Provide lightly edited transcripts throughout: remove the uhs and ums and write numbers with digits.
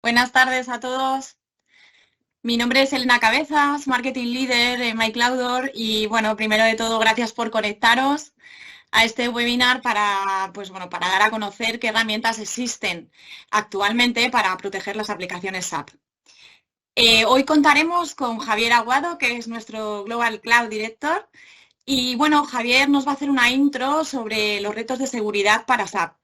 Buenas tardes a todos. Mi nombre es Elena Cabezas, Marketing Leader en MyCloudor y bueno, primero de todo, gracias por conectaros a este webinar para dar a conocer qué herramientas existen actualmente para proteger las aplicaciones SAP. Hoy contaremos con Javier Aguado, que es nuestro Global Cloud Director. Y bueno, Javier nos va a hacer una intro sobre los retos de seguridad para SAP.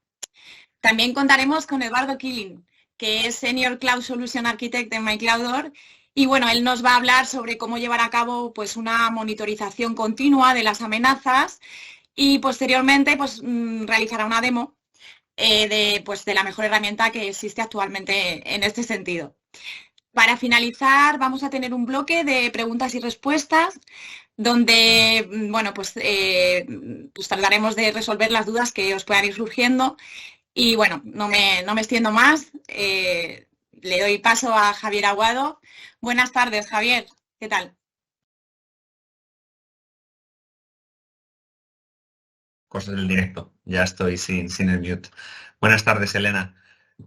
También contaremos con Eduardo Killing, que es Senior Cloud Solution Architect en MyCloudor. Y bueno, él nos va a hablar sobre cómo llevar a cabo pues, una monitorización continua de las amenazas y posteriormente realizará una demo de la mejor herramienta que existe actualmente en este sentido. Para finalizar, vamos a tener un bloque de preguntas y respuestas donde, trataremos de resolver las dudas que os puedan ir surgiendo. Y bueno, no me extiendo más. Le doy paso a Javier Aguado. Buenas tardes, Javier. ¿Qué tal? Cosas del directo. Ya estoy sin el mute. Buenas tardes, Elena.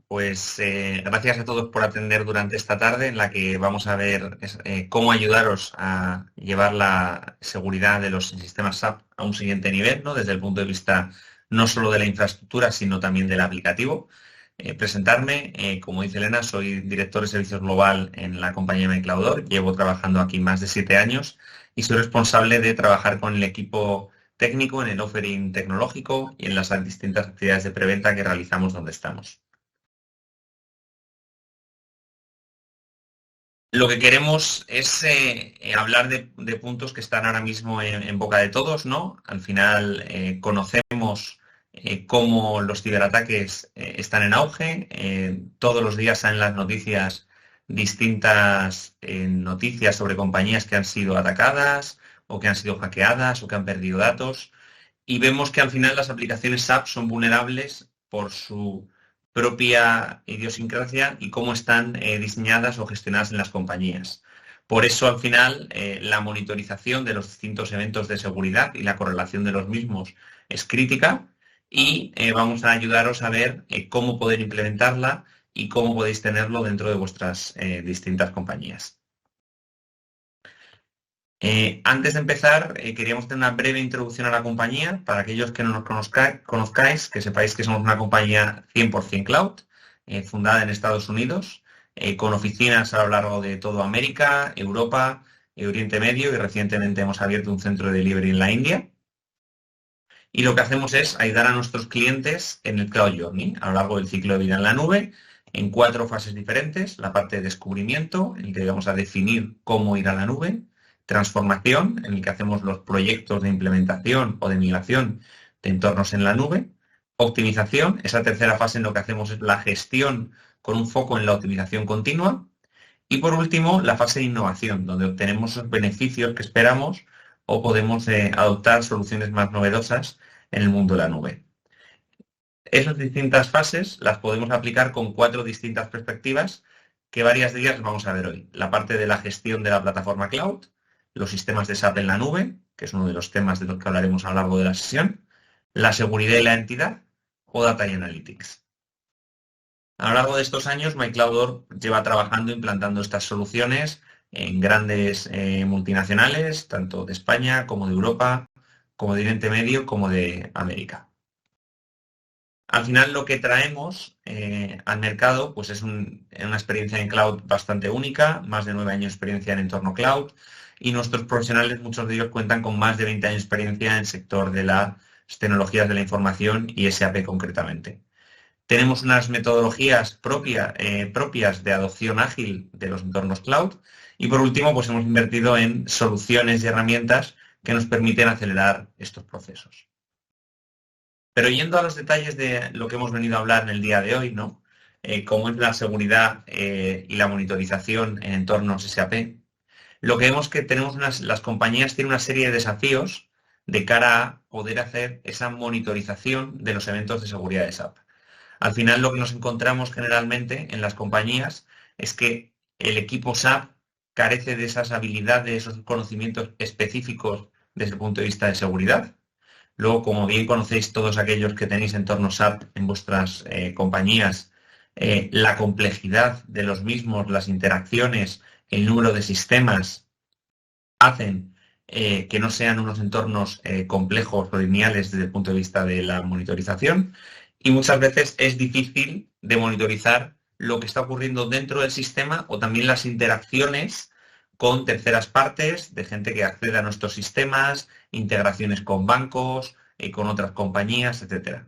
Pues gracias a todos por atender durante esta tarde en la que vamos a ver cómo ayudaros a llevar la seguridad de los sistemas SAP a un siguiente nivel, ¿no? Desde el punto de vista no solo de la infraestructura, sino también del aplicativo. Presentarme, como dice Elena, soy director de servicios global en la compañía MyCloudor. Llevo trabajando aquí más de 7 años y soy responsable de trabajar con el equipo técnico en el offering tecnológico y en las distintas actividades de preventa que realizamos donde estamos. Lo que queremos es hablar de puntos que están ahora mismo en boca de todos, ¿no? Al final conocemos cómo los ciberataques están en auge. Todos los días salen las noticias, distintas noticias sobre compañías que han sido atacadas o que han sido hackeadas o que han perdido datos. Y vemos que al final las aplicaciones SAP son vulnerables por su propia idiosincrasia y cómo están diseñadas o gestionadas en las compañías. Por eso, al final, la monitorización de los distintos eventos de seguridad y la correlación de los mismos es crítica y vamos a ayudaros a ver cómo poder implementarla y cómo podéis tenerlo dentro de vuestras distintas compañías. Antes de empezar, queríamos tener una breve introducción a la compañía. Para aquellos que no nos conozcáis, que sepáis que somos una compañía 100% cloud, fundada en Estados Unidos, con oficinas a lo largo de toda América, Europa, Oriente Medio, y recientemente hemos abierto un centro de delivery en la India. Y lo que hacemos es ayudar a nuestros clientes en el Cloud Journey, a lo largo del ciclo de vida en la nube, en 4 fases diferentes: la parte de descubrimiento, en la que vamos a definir cómo ir a la nube; transformación, en el que hacemos los proyectos de implementación o de migración de entornos en la nube; optimización, esa tercera fase en lo que hacemos es la gestión con un foco en la optimización continua; y por último, la fase de innovación, donde obtenemos los beneficios que esperamos o podemos adoptar soluciones más novedosas en el mundo de la nube. Esas distintas fases las podemos aplicar con 4 distintas perspectivas que varias de ellas vamos a ver hoy. La parte de la gestión de la plataforma cloud, los sistemas de SAP en la nube, que es uno de los temas de los que hablaremos a lo largo de la sesión; la seguridad y la entidad; o Data y Analytics. A lo largo de estos años, MyCloudor lleva trabajando implantando estas soluciones en grandes multinacionales, tanto de España como de Europa, como de Oriente Medio, como de América. Al final, lo que traemos al mercado pues es una experiencia en cloud bastante única, más de 9 años de experiencia en entorno cloud, y nuestros profesionales, muchos de ellos, cuentan con más de 20 años de experiencia en el sector de las tecnologías de la información y SAP concretamente. Tenemos unas metodologías propias de adopción ágil de los entornos cloud, y por último pues hemos invertido en soluciones y herramientas que nos permiten acelerar estos procesos. Pero yendo a los detalles de lo que hemos venido a hablar en el día de hoy, ¿no? Como es la seguridad y la monitorización en entornos SAP, lo que vemos que las compañías tienen una serie de desafíos de cara a poder hacer esa monitorización de los eventos de seguridad de SAP. Al final, lo que nos encontramos generalmente en las compañías es que el equipo SAP carece de esas habilidades, esos conocimientos específicos desde el punto de vista de seguridad. Luego, como bien conocéis todos aquellos que tenéis entornos SAP en vuestras compañías, la complejidad de los mismos, las interacciones, el número de sistemas, hacen que no sean unos entornos complejos o lineales desde el punto de vista de la monitorización, y muchas veces es difícil de monitorizar lo que está ocurriendo dentro del sistema o también las interacciones con terceras partes, de gente que accede a nuestros sistemas, integraciones con bancos, con otras compañías, etcétera.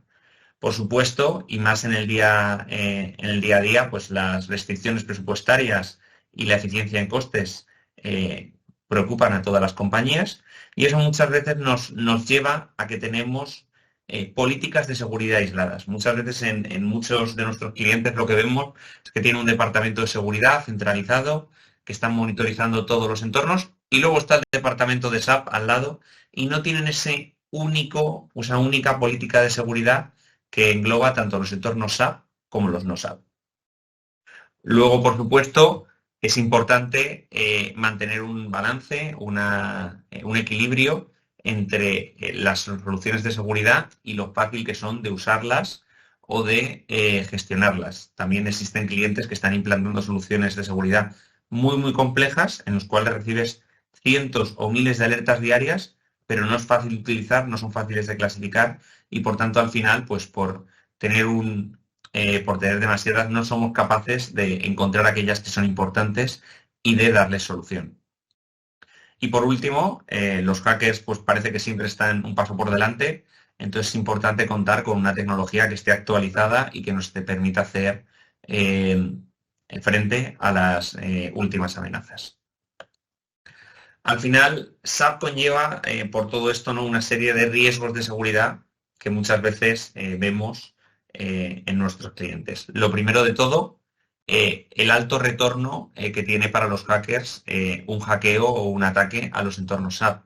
Por supuesto, y más en el día a día, pues las restricciones presupuestarias y la eficiencia en costes preocupan a todas las compañías, y eso muchas veces nos lleva a que tenemos políticas de seguridad aisladas. Muchas veces en muchos de nuestros clientes lo que vemos es que tienen un departamento de seguridad centralizado, que están monitorizando todos los entornos, y luego está el departamento de SAP al lado, y no tienen esa única política de seguridad que engloba tanto los entornos SAP como los no SAP. Luego, por supuesto, es importante mantener un balance, un equilibrio entre las soluciones de seguridad y lo fácil que son de usarlas o de gestionarlas. También existen clientes que están implantando soluciones de seguridad muy, muy complejas, en los cuales recibes cientos o miles de alertas diarias, pero no es fácil de utilizar, no son fáciles de clasificar, y por tanto al final, pues por tener demasiadas, no somos capaces de encontrar aquellas que son importantes y de darles solución. Y por último, los hackers pues parece que siempre están un paso por delante, entonces es importante contar con una tecnología que esté actualizada y que nos te permita hacer frente a las últimas amenazas. Al final, SAP conlleva por todo esto, ¿no?, una serie de riesgos de seguridad que muchas veces vemos en nuestros clientes. Lo primero de todo, el alto retorno que tiene para los hackers un hackeo o un ataque a los entornos SAP,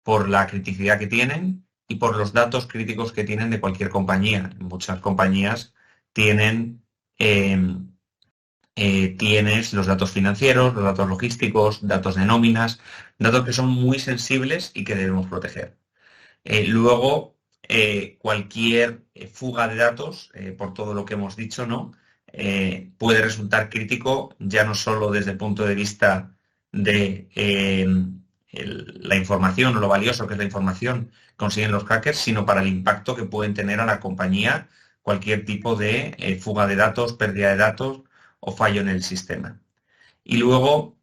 por la criticidad que tienen y por los datos críticos que tienen de cualquier compañía. Muchas compañías tienes los datos financieros, los datos logísticos, datos de nóminas, datos que son muy sensibles y que debemos proteger. Luego, cualquier fuga de datos, por todo lo que hemos dicho, ¿no?, puede resultar crítico, ya no solo desde el punto de vista de la información o lo valioso que es la información que consiguen los hackers, sino para el impacto que pueden tener a la compañía cualquier tipo de fuga de datos, pérdida de datos o fallo en el sistema. Y luego,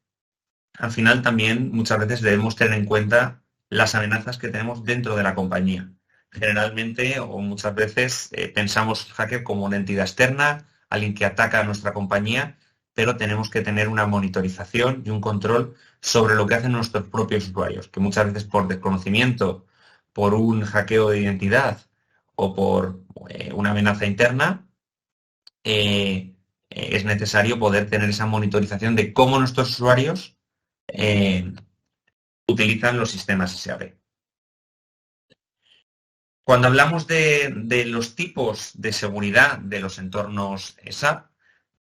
al final también muchas veces debemos tener en cuenta las amenazas que tenemos dentro de la compañía. Generalmente o muchas veces pensamos hacker como una entidad externa, alguien que ataca a nuestra compañía, pero tenemos que tener una monitorización y un control sobre lo que hacen nuestros propios usuarios, que muchas veces por desconocimiento, por un hackeo de identidad o por una amenaza interna, es necesario poder tener esa monitorización de cómo nuestros usuarios utilizan los sistemas SAP. Cuando hablamos de los tipos de seguridad de los entornos SAP,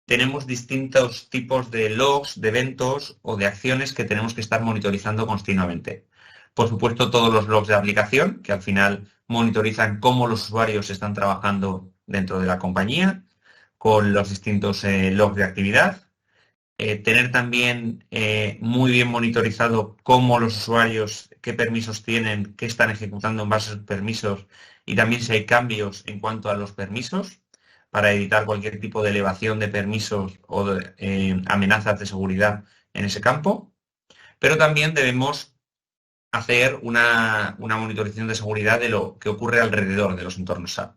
tenemos distintos tipos de logs, de eventos o de acciones que tenemos que estar monitorizando continuamente. Por supuesto, todos los logs de aplicación, que al final monitorizan cómo los usuarios están trabajando dentro de la compañía, con los distintos logs de actividad. Tener también muy bien monitorizado cómo los usuarios, qué permisos tienen, qué están ejecutando en base a esos permisos, y también si hay cambios en cuanto a los permisos, para evitar cualquier tipo de elevación de permisos o de amenazas de seguridad en ese campo. Pero también debemos hacer una monitorización de seguridad de lo que ocurre alrededor de los entornos SAP.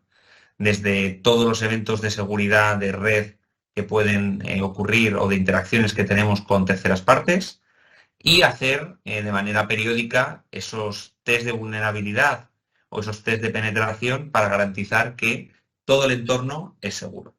Desde todos los eventos de seguridad de red que pueden ocurrir o de interacciones que tenemos con terceras partes, y hacer de manera periódica esos test de vulnerabilidad o esos test de penetración para garantizar que todo el entorno es seguro.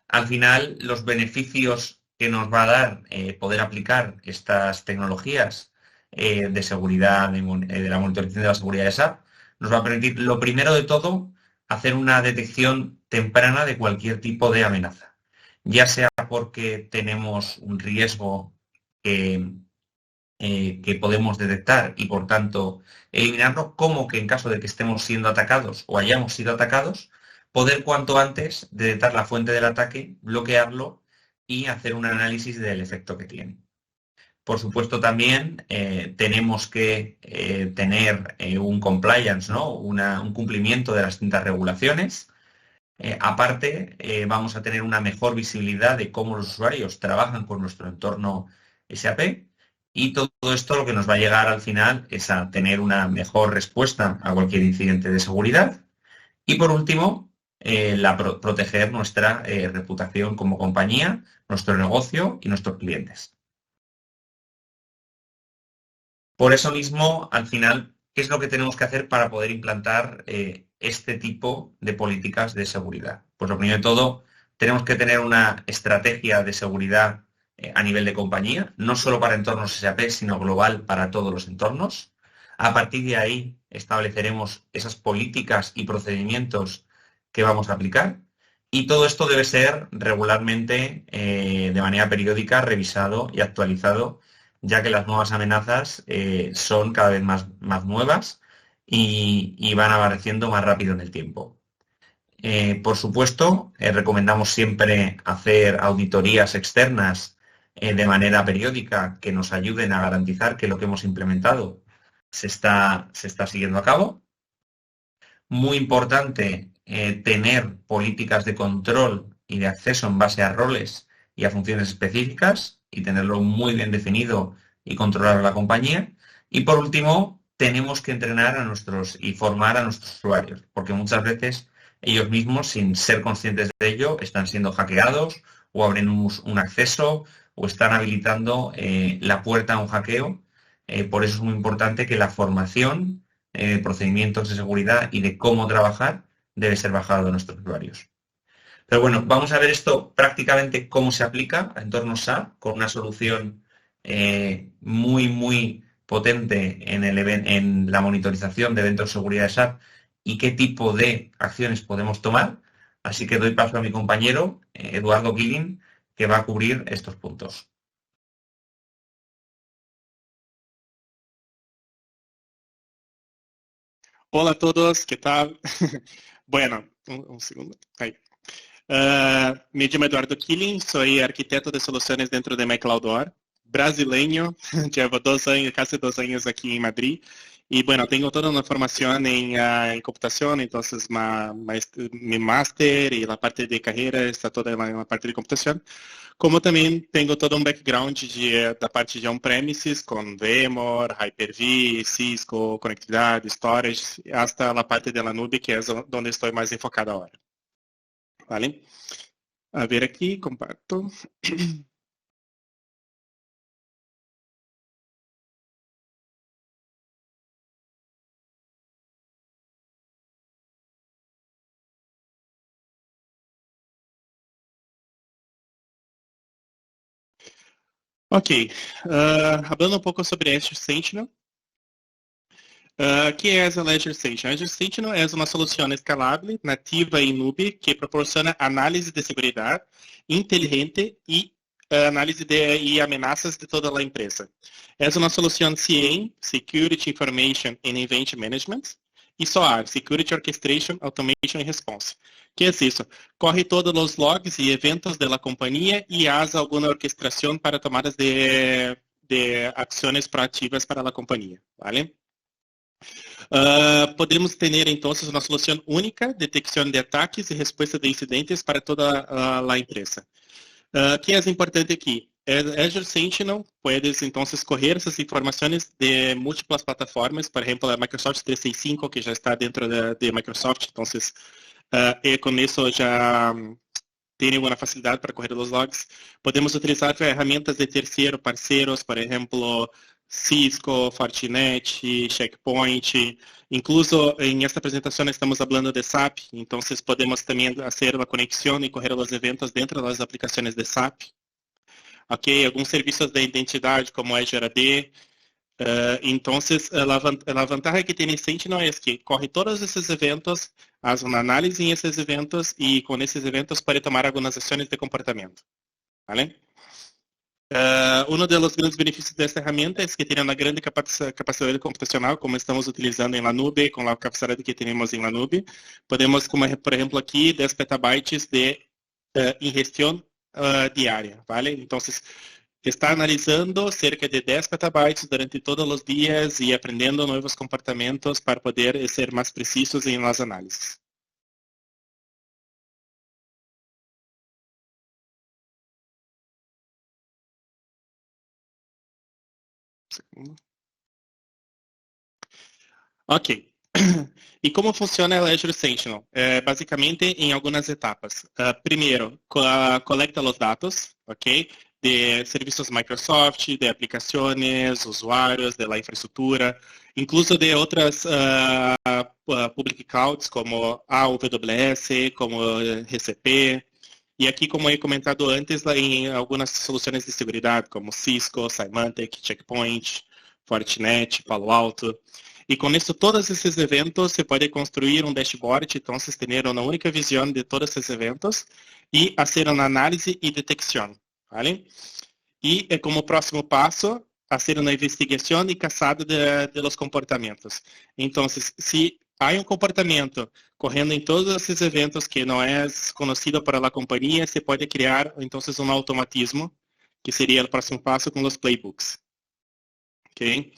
Al final, los beneficios que nos va a dar poder aplicar estas tecnologías de seguridad, de la monitorización de la seguridad de SAP, nos va a permitir, lo primero de todo, hacer una detección temprana de cualquier tipo de amenaza, ya sea porque tenemos un riesgo que podemos detectar y por tanto eliminarlo, como que en caso de que estemos siendo atacados o hayamos sido atacados, poder cuanto antes detectar la fuente del ataque, bloquearlo y hacer un análisis del efecto que tiene. Por supuesto, también tenemos que tener un compliance, ¿no? Un cumplimiento de las distintas regulaciones. Aparte, vamos a tener una mejor visibilidad de cómo los usuarios trabajan con nuestro entorno SAP, y todo esto lo que nos va a llegar al final es a tener una mejor respuesta a cualquier incidente de seguridad. Y por último, proteger nuestra reputación como compañía, nuestro negocio y nuestros clientes. Por eso mismo, al final, ¿qué es lo que tenemos que hacer para poder implantar este tipo de políticas de seguridad? Pues lo primero de todo, tenemos que tener una estrategia de seguridad a nivel de compañía, no solo para entornos SAP, sino global para todos los entornos. A partir de ahí estableceremos esas políticas y procedimientos que vamos a aplicar, y todo esto debe ser regularmente, de manera periódica, revisado y actualizado, ya que las nuevas amenazas son cada vez más nuevas y van apareciendo más rápido en el tiempo. Por supuesto, recomendamos siempre hacer auditorías externas de manera periódica que nos ayuden a garantizar que lo que hemos implementado se está siguiendo a cabo. Muy importante tener políticas de control y de acceso en base a roles y a funciones específicas, y tenerlo muy bien definido y controlar a la compañía. Y por último, tenemos que entrenar y formar a nuestros usuarios, porque muchas veces ellos mismos, sin ser conscientes de ello, están siendo hackeados o abren un acceso o están habilitando la puerta a un hackeo. Por eso es muy importante que la formación, procedimientos de seguridad y de cómo trabajar debe ser bajado a nuestros usuarios. Pero bueno, vamos a ver esto prácticamente cómo se aplica a entornos SAP con una solución muy potente en la monitorización de eventos de seguridad de SAP y qué tipo de acciones podemos tomar. Así que doy paso a mi compañero, Eduardo Killing, que va a cubrir estos puntos. Hola a todos, ¿qué tal? Bueno, un segundo. Ahí. Me llamo Eduardo Killing, soy arquitecto de soluciones dentro de MyCloudOR, brasileño, llevo casi 2 años aquí en Madrid. Y bueno, tengo toda una formación en computación, entonces mi máster y la parte de carrera está toda en la parte de computación. Como também tenho todo um background da parte de on-premises, com VMware, Hyper-V, Cisco, conectividade, storage, hasta a parte da nube, que é onde estou mais enfocado agora. Vale? A ver aqui, comparto. Ok, hablando um pouco sobre Azure Sentinel. ¿Qué es el Azure Sentinel? Azure Sentinel es una solución escalable, nativa en nube, que proporciona análisis de seguridad inteligente y análisis y amenazas de toda la empresa. Es una solución CIEM, Security Information and Event Management, y SOAR, Security Orchestration, Automation and Response. ¿Qué es eso? Corre todos los logs y eventos de la compañía y hace alguna orquestación para tomadas de acciones proactivas para la compañía, ¿vale? Podemos ter, então, uma solução única, detecção de ataques e resposta de incidentes para toda a empresa. O que é importante aqui? Azure Sentinel puedes, então, correr essas informações de múltiplas plataformas, por exemplo, a Microsoft 365, que já está dentro de Microsoft, então, com isso já tem uma facilidade para correr os logs. Podemos utilizar ferramentas de terceiro, parceiros, por exemplo, Cisco, Fortinet, Checkpoint. Incluso en esta presentación estamos hablando de SAP, entonces podemos también hacer la conexión y correr los eventos dentro de las aplicaciones de SAP. Ok, algunos servicios de identidad como Azure AD. Entonces, la ventaja que tiene Sentinel es que corre todos esos eventos, hace una análisis en esos eventos y con esos eventos puede tomar algunas acciones de comportamiento. ¿Vale? Uno de los grandes beneficios de esta herramienta es que tiene una grande capacidad computacional, como estamos utilizando en la nube, con la capacidad que tenemos en la nube. Podemos, como por ejemplo aquí, 10 petabytes de ingestión diaria, ¿vale? Entonces, está analizando cerca de 10 petabytes durante todos los días y aprendiendo nuevos comportamientos para poder ser más precisos en las análisis. Ok. E como funciona o Azure Sentinel? Basicamente, em algumas etapas. Primeiro, coleta os dados, ok? De serviços Microsoft, de aplicações, usuários, da infraestrutura, incluso de outras public clouds, como AWS, como GCP. E aqui, como eu comentado antes, em algumas soluções de segurança, como Cisco, Symantec, Checkpoint, Fortinet, Palo Alto. E com isso, todos esses eventos, você pode construir um dashboard, então, vocês terem uma única visão de todos esses eventos e fazer uma análise e detecção, ¿vale? E, como próximo passo, fazer uma investigação e caçada de los comportamentos. Então, se há um comportamento correndo em todos esses eventos que não é conhecido para a companhia, você pode criar, então, um automatismo, que seria o próximo passo com os playbooks. Ok?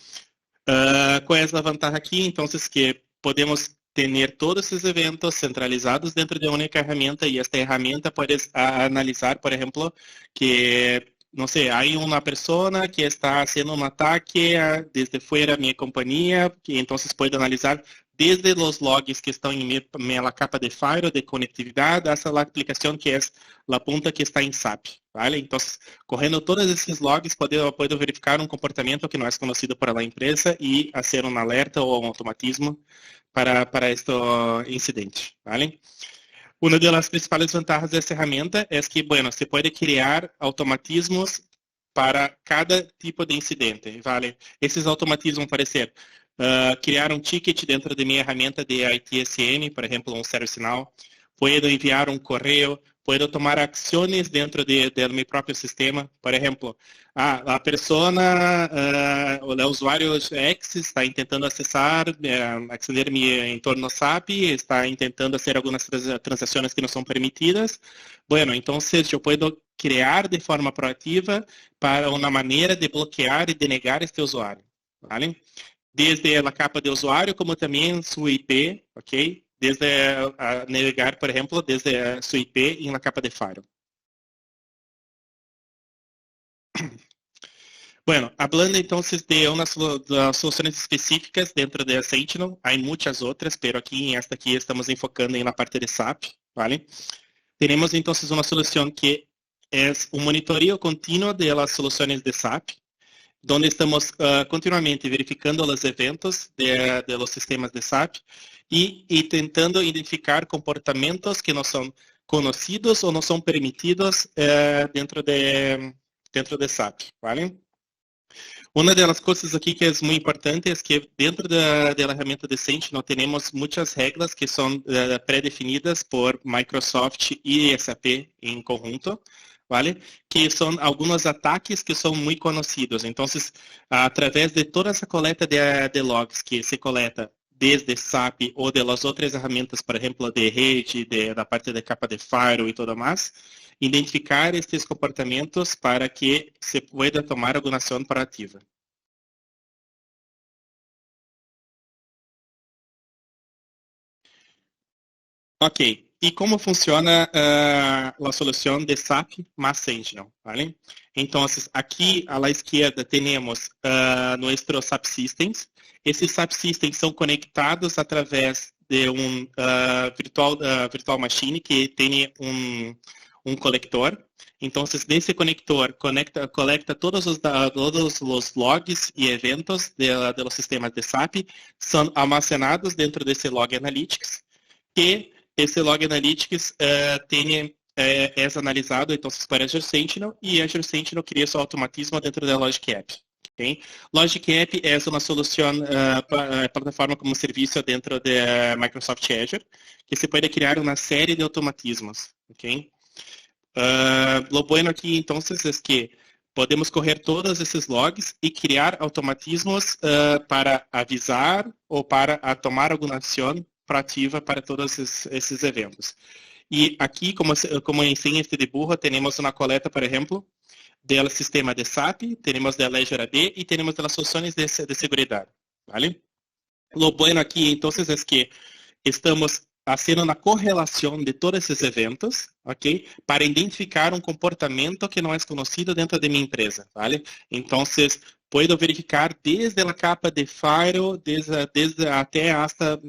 Qual é a vantagem aqui? Então, que podemos ter todos esses eventos centralizados dentro de uma única ferramenta e esta ferramenta pode analisar, por exemplo, que, não sei, há uma pessoa que está fazendo um ataque desde fora da minha companhia, que então pode analisar desde os logs que estão em minha capa de firewall de conectividade, até a aplicação que é a ponta que está em SAP, ¿vale? Então, correndo todos esses logs, pode verificar um comportamento que não é conhecido por a empresa e fazer um alerta ou um automatismo para este incidente, ¿vale? Uma das principais vantagens dessa ferramenta é que, bueno, você pode criar automatismos para cada tipo de incidente, ¿vale? Esses automatismos podem ser criar um ticket dentro de minha ferramenta de ITSM, por exemplo, um ServiceNow. Puedo enviar um correio, puedo tomar ações dentro do meu próprio sistema. Por exemplo, a pessoa, o usuário X está tentando acessar meu entorno SAP, está tentando fazer algumas transações que não são permitidas. Bueno, então eu posso criar de forma proativa para uma maneira de bloquear e denegar este usuário, ¿vale? Desde a capa de usuário, como também sua IP, ok? Desde navegar, por exemplo, desde a sua IP em la capa de firewall. Bueno, hablando entonces de unas soluciones específicas dentro de Sentinel, hay muchas otras, pero aquí en esta aquí estamos enfocando en la parte de SAP, ¿vale? Tenemos entonces una solución que es un monitoreo continuo de las soluciones de SAP, donde estamos continuamente verificando os eventos de los sistemas de SAP e tentando identificar comportamentos que não são conhecidos ou não são permitidos dentro de SAP, ¿vale? Uma das coisas aqui que é muito importante é que dentro da ferramenta de Sentinel temos muitas regras que são pré-definidas por Microsoft e SAP em conjunto, ¿vale? Que são alguns ataques que são muito conhecidos. Então, através de toda essa coleta de logs que se coleta desde SAP ou de las outras ferramentas, por exemplo, de rede, da parte de capa de firewall e tudo mais, identificar estes comportamentos para que se pueda tomar alguma ação proativa. Ok. E como funciona a solução de SAP mais Sentinel, ¿vale? Então, aqui à esquerda temos nossos SAP Systems. Esses SAP Systems são conectados através de virtual machine que tem um conector. Então, nesse conector coleta todos os logs e eventos dos sistemas de SAP, são armazenados dentro desse Log Analytics, que esse Log Analytics é analisado então, para Azure Sentinel, e Azure Sentinel cria seu automatismo dentro da Logic App. Okay? Logic App é uma solução, plataforma como serviço dentro da Microsoft Azure, que se pode criar uma série de automatismos. Okay? Lo bueno aqui, então, é que podemos correr todos esses logs e criar automatismos para avisar ou para tomar alguma ação proativa para todos esses eventos. E aqui, como ensina este dibujo, temos uma coleta, por exemplo, do sistema de SAP, temos da Ledger AD e temos das soluções de segurança, ¿vale? Lo bueno aqui, então, é que estamos fazendo uma correlação de todos esses eventos, ok? Para identificar um comportamento que não é conhecido dentro de minha empresa, ¿vale? Então, posso verificar desde a capa de firewall, desde até hasta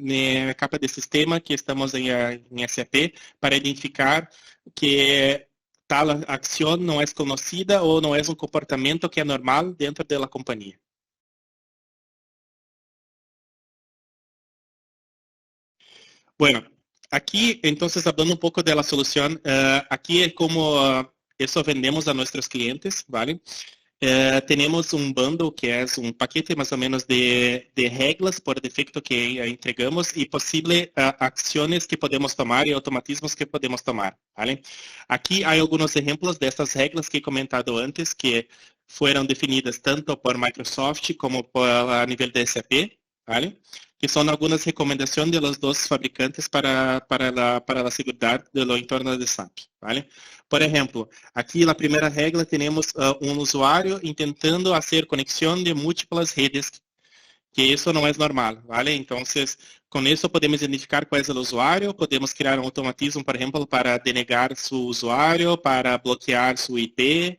a capa de sistema que estamos em SAP, para identificar que tal ação não é conhecida ou não é um comportamento que é normal dentro da companhia. Bueno, aquí entonces hablando un poco de la solución, aquí es como eso vendemos a nuestros clientes, ¿vale? Tenemos un bundle que es un paquete más o menos de reglas por defecto que entregamos y posibles acciones que podemos tomar y automatismos que podemos tomar, ¿vale? Aquí hay algunos ejemplos de estas reglas que he comentado antes que fueron definidas tanto por Microsoft como a nivel de SAP, ¿vale? Que são algumas recomendações de los dos fabricantes para a segurança do entorno de SAP, ¿vale? Por exemplo, aqui na primeira regra temos usuário intentando fazer conexão de múltiplas redes, que isso não é normal, ¿vale? Então, com isso podemos identificar qual é o usuário, podemos criar um automatismo, por exemplo, para denegar seu usuário, para bloquear sua IP,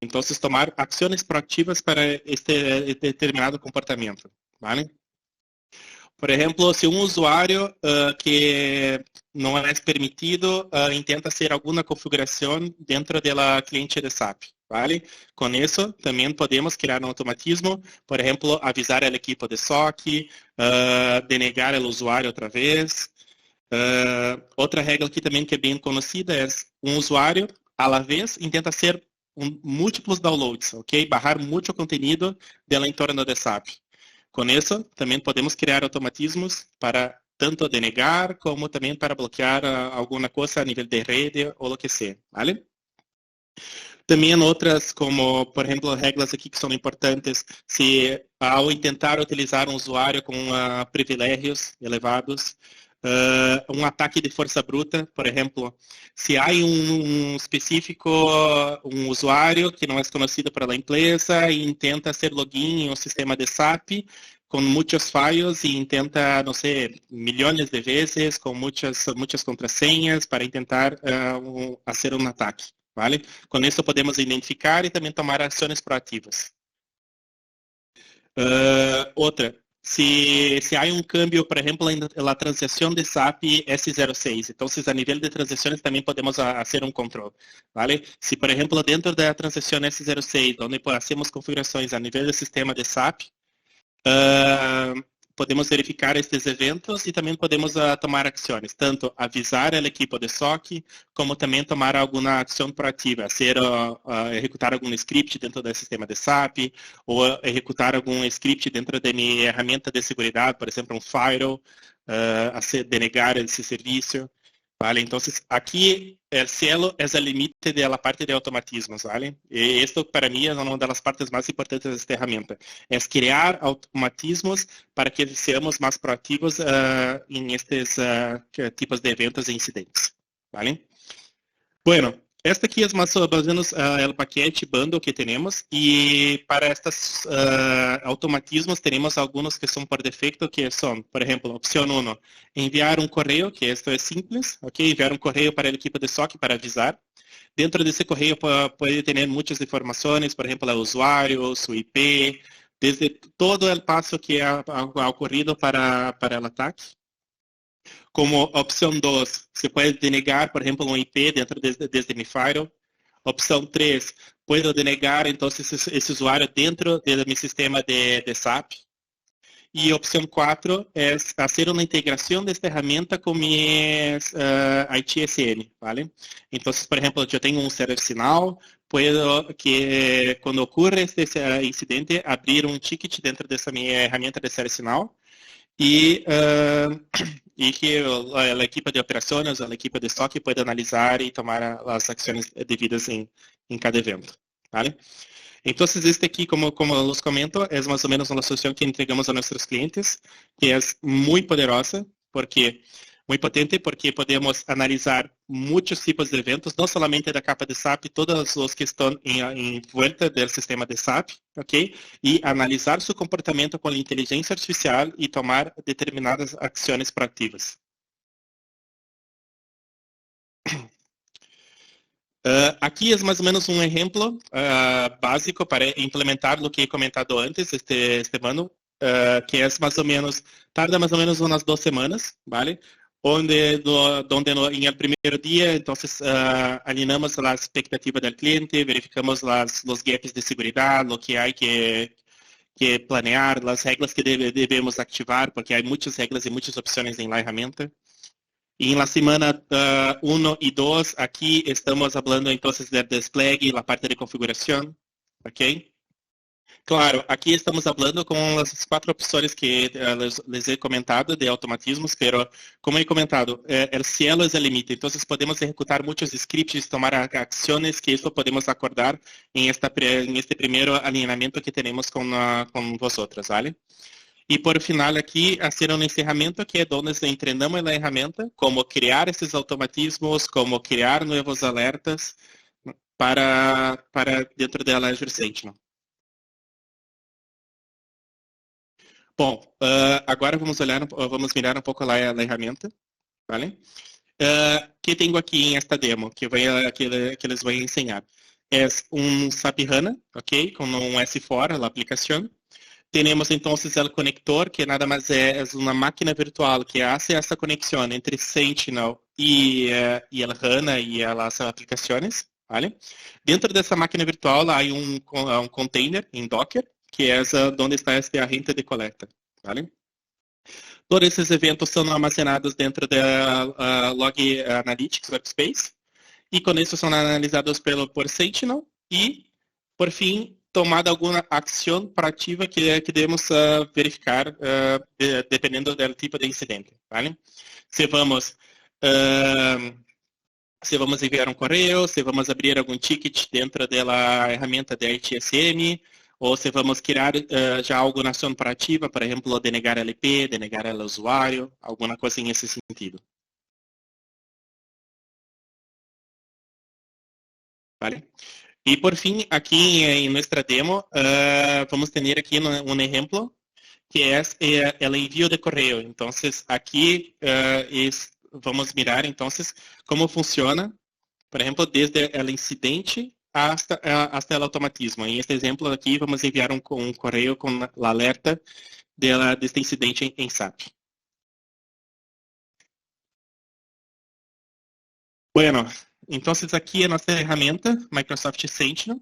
então tomar ações proativas para este determinado comportamento, ¿vale? Por exemplo, se um usuário que não é permitido intenta fazer alguma configuração dentro da cliente de SAP, ¿vale? Com isso, também podemos criar um automatismo, por exemplo, avisar a equipe de SOC, denegar o usuário outra vez. Outra regra que também que é bem conhecida é um usuário, à la vez, intenta fazer múltiplos downloads, ok? Bajar muito conteúdo do entorno de SAP. Com isso, também podemos criar automatismos para tanto denegar como também para bloquear alguma coisa a nível de rede ou o que seja, ¿vale? Também outras, como, por exemplo, regras aqui que são importantes, se ao tentar utilizar um usuário com privilégios elevados, um ataque de força bruta, por exemplo, se há um específico, um usuário que não é conhecido pela empresa e intenta ser login em um sistema de SAP com muitos falhos e intenta, não sei, milhões de vezes com muitas contrasenhas para tentar fazer um ataque, ¿vale? Com isso podemos identificar e também tomar ações proativas. Outra. Se há um câmbio, por exemplo, na transação de SAP S06, então, a nível de transações também podemos fazer um controle, ¿vale? Se, por exemplo, dentro da transação S06, onde fazemos configurações a nível do sistema de SAP, podemos verificar estes eventos e também podemos tomar ações, tanto avisar a equipe de SOC, como também tomar alguma ação proativa, executar algum script dentro do sistema de SAP, ou executar algum script dentro da minha ferramenta de segurança, por exemplo, um firewall, denegar esse serviço, ¿vale? Então, aqui o cielo é o limite da parte de automatismos, ¿vale? E isto, para mim, é uma das partes mais importantes desta ferramenta. É criar automatismos para que sejamos mais proativos em estes tipos de eventos e incidentes, ¿vale? Bueno, este aqui é mais ou menos o paquete bundle que temos e para estes automatismos temos alguns que são por defeito, que são, por exemplo, opção 1, enviar um correio, que isto é simples, ok? Enviar um correio para a equipe de SOC para avisar. Dentro desse correio pode ter muitas informações, por exemplo, o usuário, sua IP, desde todo o passo que ha ocorrido para o ataque. Como opção 2, você pode denegar, por exemplo, um IP dentro desde mi firewall. Opção 3, puedo denegar, então, esse usuário dentro do meu sistema de SAP. E opção 4 é fazer uma integração desta ferramenta com minhas ITSM, ¿vale? Então, por exemplo, eu tenho um ServiceNow, puedo que quando ocorre este incidente, abrir um ticket dentro dessa minha ferramenta de ServiceNow e que a equipe de operações, a equipe de SOC pode analisar e tomar as ações devidas em cada evento, ¿vale? Entonces, este aquí, como les comento, es más o menos una solución que entregamos a nuestros clientes, que es muy poderosa, muy potente, porque podemos analizar muchos tipos de eventos, no solamente da capa de SAP, todos os que estão em volta do sistema de SAP, ok? E analisar seu comportamento com a inteligência artificial e tomar determinadas ações proativas. Aqui é mais ou menos um exemplo básico para implementar o que he comentado antes, este mano, que é mais ou menos, tarda mais ou menos umas 2 semanas, ¿vale? Donde en el primer día, entonces, alineamos la expectativa del cliente, verificamos los gaps de seguridad, lo que hay que planear, las reglas que debemos activar, porque hay muchas reglas y muchas opciones en la herramienta. Y en la semana 1 y 2, aquí estamos hablando entonces del despliegue, la parte de configuración, ¿ok? Claro, aqui estamos falando com as 4 opções que les he comentado de automatismos, pero como he comentado, el cielo es el límite, entonces podemos ejecutar muitos scripts, tomar acciones que isso podemos acordar em este primeiro alinhamento que temos com vosotras, ¿vale? E por final aqui, fazer um encerramento que é onde treinamos a ferramenta, como criar esses automatismos, como criar novos alertas para dentro da Azure Sentinel. Bom, agora vamos mirar um pouco lá a ferramenta, ¿vale? Que tenho aqui em esta demo, que les vou ensinar. É um SAP HANA, ok? Com um S4, a aplicação. Temos, então, o conector, que nada mais é uma máquina virtual que faz essa conexão entre Sentinel e el HANA e as aplicações, ¿vale? Dentro dessa máquina virtual, há um container em Docker, que é onde está esta agente de coleta, ¿vale? Todos esses eventos são armazenados dentro da Log Analytics Workspace e com isso são analisados por Sentinel e, por fim, tomada alguma ação proativa que devemos verificar dependendo do tipo de incidente, ¿vale? Se vamos enviar um correio, se vamos abrir algum ticket dentro da ferramenta de ITSM, ou se vamos criar já alguma ação proativa, por exemplo, denegar LP, denegar ao usuário, alguma coisa nesse sentido. Vale? E por fim, aqui em nossa demo, vamos ter aqui um exemplo, que é o envio de correio. Então, aqui vamos mirar então como funciona, por exemplo, desde o incidente hasta el automatismo. En este ejemplo aquí vamos a enviar un correo con la alerta de este incidente en SAP. Bueno, entonces aquí en nuestra herramienta Microsoft Sentinel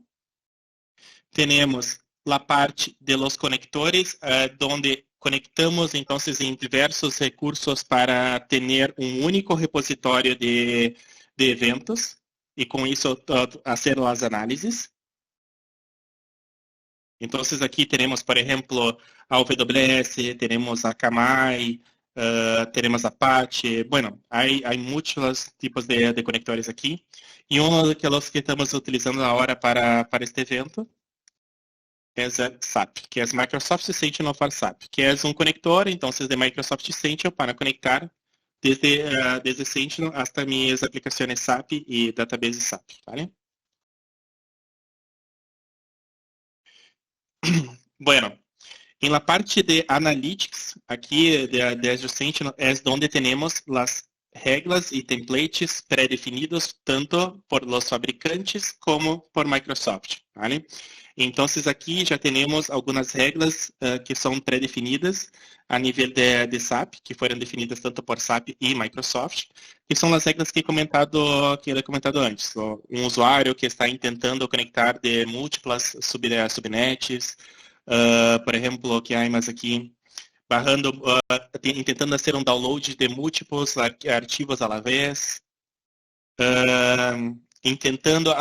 tenemos la parte de los conectores, donde conectamos entonces en diversos recursos para tener un único repositório de eventos. E com isso fazer as análises. Então, aqui temos, por exemplo, a AWS, temos a Akamai, temos a Apache. Bueno, há muitos tipos de conectores aqui. E um daqueles que estamos utilizando agora para este evento é SAP, que é Microsoft Sentinel for SAP, que é um conector, então, de Microsoft Sentinel para conectar desde Sentinel hasta minhas aplicações SAP e database SAP, ¿vale? Bueno, em la parte de Analytics, aqui de Azure Sentinel, é onde temos as regras e templates pré-definidos tanto por los fabricantes como por Microsoft, ¿vale? Então, aqui já temos algumas regras que são pré-definidas a nível de SAP, que foram definidas tanto por SAP e Microsoft, que são as regras que ele comentado antes. Um usuário que está tentando conectar de múltiplas subnets, por exemplo, que há mais aqui, tentando fazer um download de múltiplos arquivos à la vez, intentando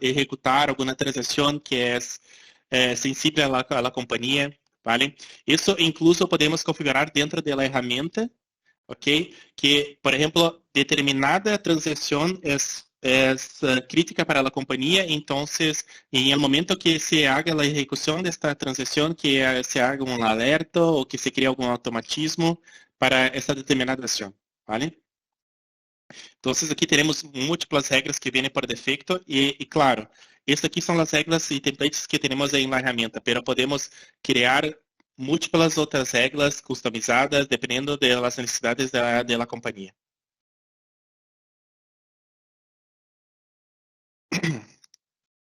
executar alguma transação que é sensível à la companhia, ¿vale? Isso incluso podemos configurar dentro da ferramenta, ok? Que, por exemplo, determinada transação crítica para la compañía, entonces en el momento que se haga la ejecución de esta transición, que se haga un alerta o que se cree algún automatismo para esta determinada acción, ¿vale? Entonces aquí tenemos múltiples reglas que vienen por defecto y claro, estas aquí son las reglas y templates que tenemos en la herramienta, pero podemos crear múltiples otras reglas customizadas dependiendo de las necesidades de la compañía.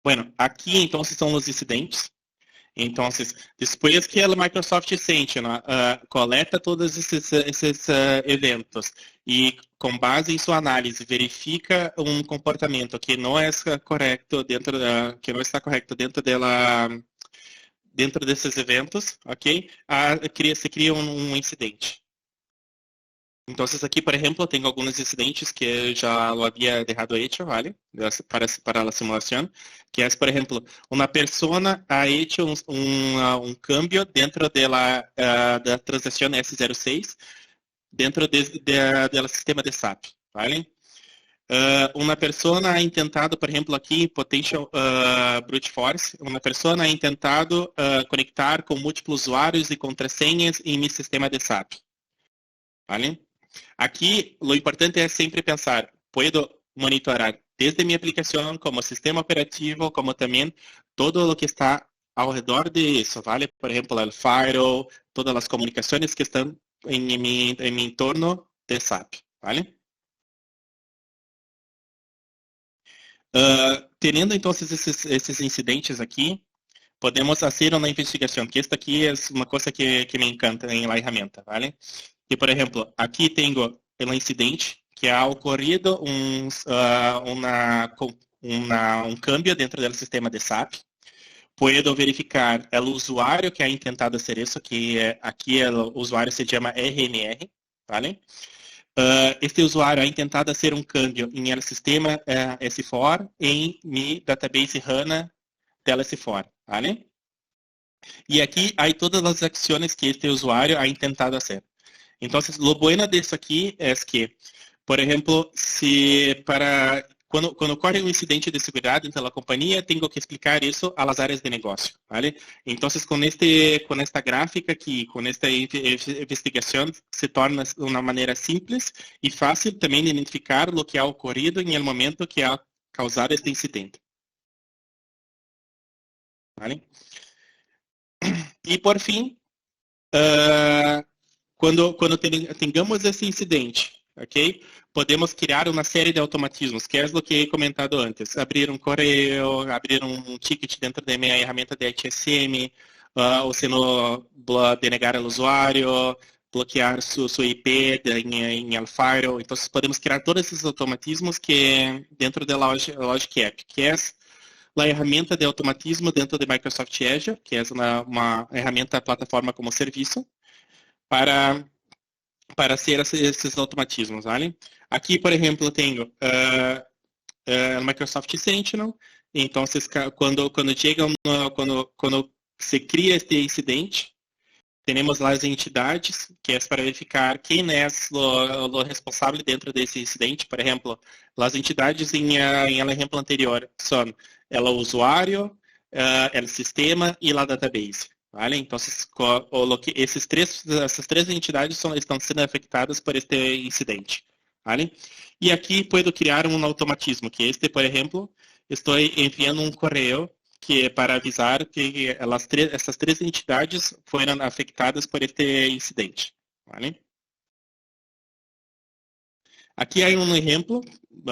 Bueno, aqui então são os incidentes. Então, depois que a Microsoft Sentinel coleta todos esses eventos e, com base em sua análise, verifica um comportamento que não é correto dentro dentro desses eventos, ok? Se cria um incidente. Então, aqui, por exemplo, tenho alguns incidentes que já lo havia deixado hecho, ¿vale? Para a simulação, que é, por exemplo, uma pessoa ha hecho um cambio dentro da transação S06 dentro do sistema de SAP, ¿vale? Uma pessoa ha intentado, por exemplo, aqui, potential brute force, uma pessoa ha intentado conectar com múltiplos usuários e contrasenhas em meu sistema de SAP, ¿vale? Aqui, o importante é sempre pensar, puedo monitorar desde minha aplicação, como sistema operativo, como também todo o que está ao redor disso, ¿vale? Por exemplo, o firewall, todas as comunicações que estão em meu entorno de SAP, ¿vale? Tendo, então, esses incidentes aqui, podemos fazer uma investigação, que esta aqui é uma coisa que me encanta em la ferramenta, ¿vale? E, por exemplo, aqui tenho um incidente que ha ocorrido um cambio dentro do sistema de SAP. Puedo verificar o usuário que ha intentado fazer isso, que aqui o usuário se chama RMR, ¿vale? Este usuário ha intentado fazer um cambio em el sistema S4 em mi database HANA del S4, ¿vale? E aqui há todas as ações que este usuário ha intentado fazer. Então, o bueno disso aqui é que, por exemplo, quando ocorre um incidente de segurança dentro da companhia, tenho que explicar isso às áreas de negócio, ¿vale? Então, com esta gráfica aqui, com esta investigação, se torna uma maneira simples e fácil também de identificar o que ha ocorrido em el momento que ha causado este incidente, ¿vale? E, por fim, quando tenhamos esse incidente, ok? Podemos criar uma série de automatismos, que é o que he comentado antes. Abrir um correio, abrir um ticket dentro da minha ferramenta de ITSM, ou se não, denegar ao usuário, bloquear sua IP em el firewall. Então, podemos criar todos esses automatismos que dentro da Logic App, que é a ferramenta de automatismo dentro de Microsoft Azure, que é uma ferramenta plataforma como serviço, para ser esses automatismos, ¿vale? Aqui, por exemplo, tenho o Microsoft Sentinel. Então, quando se cria este incidente, temos lá as entidades, que é para verificar quem é o responsável dentro desse incidente. Por exemplo, as entidades em exemplo anterior são o usuário, o sistema e a database. ¿Vale? Então, essas três entidades estão sendo afetadas por este incidente. ¿Vale? E aqui posso criar um automatismo, que por exemplo, estou enviando um correio que é para avisar que essas três entidades foram afetadas por este incidente. ¿Vale? Aqui há um exemplo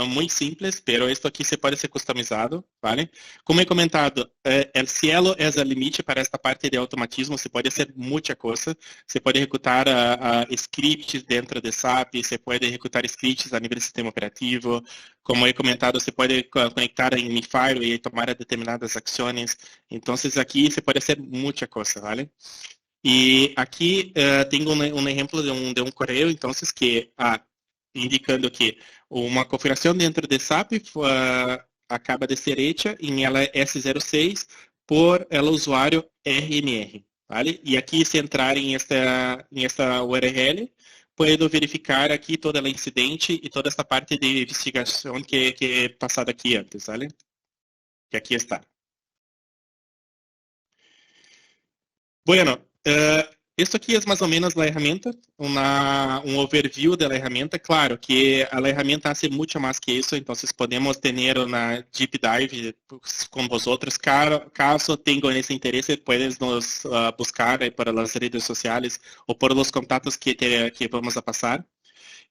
muito simples, pero isto aqui pode ser customizado, ¿vale? Como he comentado, o cielo é o limite para esta parte de automatismo. Se pode fazer muita coisa. Se pode executar scripts dentro de SAP, se pode executar scripts a nível de sistema operativo. Como he comentado, se pode conectar em Firewall e tomar determinadas ações. Então, aqui se pode fazer muita coisa, ¿vale? E aqui tenho um exemplo de um correio, então, que indicando que uma configuração dentro de SAP acaba de ser hecha em ela S06 por el usuário RMR, ¿vale? E aqui, se entrar em esta URL, puedo verificar aqui toda a incidente e toda esta parte de investigação que é passada aqui antes, ¿vale? Que aqui está. Bueno, esto aqui é mais ou menos a ferramenta, um overview da ferramenta. Claro que a ferramenta faz muito mais que isso, então podemos ter uma deep dive com vosotros. Caso tenham esse interesse, puedes nos buscar para as redes sociais ou por os contatos que vamos a passar.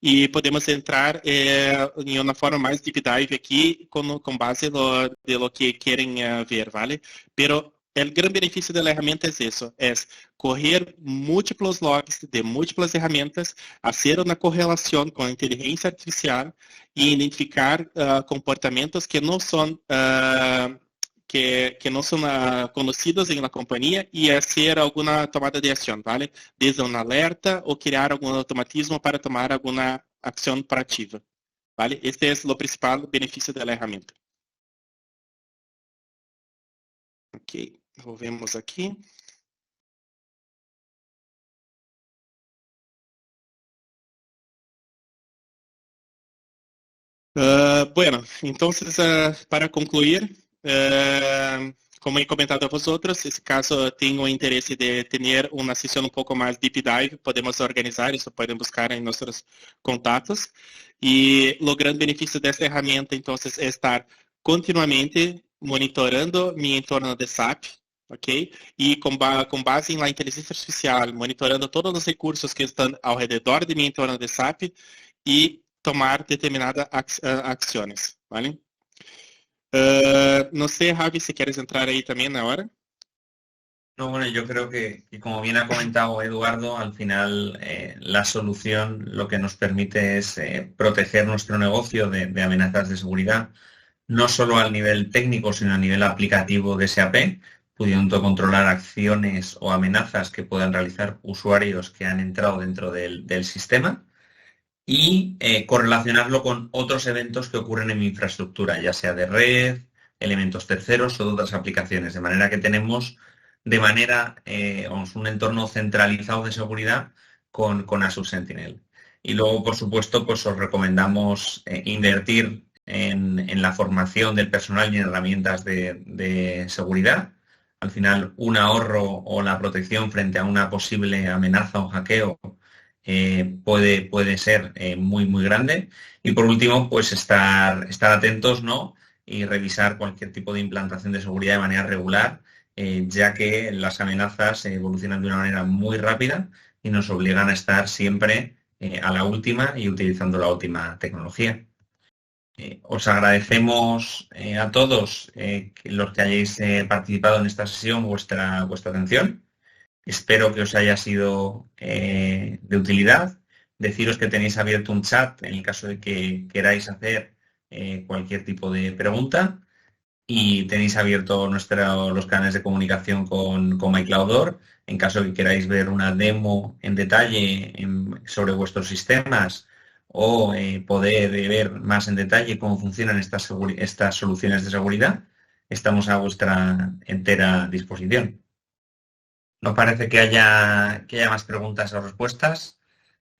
E podemos entrar em uma forma mais deep dive aqui com base de lo que querem ver, ¿vale? Pero o grande benefício da ferramenta é isso, é correr múltiplos logs de múltiplas ferramentas, fazer uma correlação com a inteligência artificial e identificar comportamentos que não são conhecidos em la companhia e fazer alguma tomada de ação, ¿vale? Desde um alerta ou criar algum automatismo para tomar alguma ação proativa, ¿vale? Este é o principal benefício da ferramenta. Ok, volvemos aqui. Bueno, entonces, para concluir, como he comentado a vosotros, se caso tenham interesse de ter uma sessão um pouco mais deep dive, podemos organizar isso, podem buscar em nossos contatos. E o grande benefício dessa ferramenta, então, é estar continuamente monitorando meu entorno de SAP, ok? E com base na inteligência artificial, monitorando todos os recursos que estão ao redor de meu entorno de SAP e tomar determinadas ações, ¿vale? No sé, Javi, si quieres entrar ahí también ahora. No, bueno, yo creo que como bien ha comentado Eduardo, al final la solución lo que nos permite es proteger nuestro negocio de amenazas de seguridad, no solo al nivel técnico, sino a nivel aplicativo de SAP, pudiendo controlar acciones o amenazas que puedan realizar usuarios que han entrado dentro del sistema. Y correlacionarlo con otros eventos que ocurren en mi infraestructura, ya sea de red, elementos terceros o de otras aplicaciones, de manera que tenemos un entorno centralizado de seguridad con Azure Sentinel. Y luego, por supuesto, pues os recomendamos invertir en la formación del personal y en herramientas de seguridad. Al final, un ahorro o la protección frente a una posible amenaza o hackeo puede ser muy, muy grande. Y por último, pues estar atentos, ¿no? Y revisar cualquier tipo de implantación de seguridad de manera regular, ya que las amenazas evolucionan de una manera muy rápida y nos obligan a estar siempre a la última y utilizando la última tecnología. Os agradecemos a todos los que hayáis participado en esta sesión vuestra atención. Espero que os haya sido de utilidad. Deciros que tenéis abierto un chat en el caso de que queráis hacer cualquier tipo de pregunta y tenéis abierto los canales de comunicación con MyCloudor en caso de que queráis ver una demo en detalle sobre vuestros sistemas o poder ver más en detalle cómo funcionan estas soluciones de seguridad. Estamos a vuestra entera disposición. No parece que haya más preguntas o respuestas.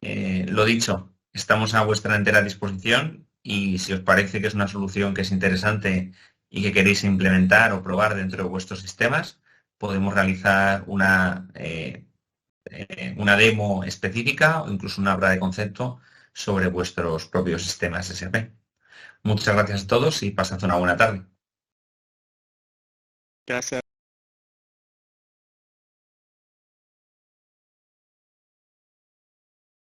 Lo dicho, estamos a vuestra entera disposición y si os parece que es una solución que es interesante y que queréis implementar o probar dentro de vuestros sistemas, podemos realizar una demo específica o incluso una prueba de concepto sobre vuestros propios sistemas SAP. Muchas gracias a todos y pasad una buena tarde. Gracias.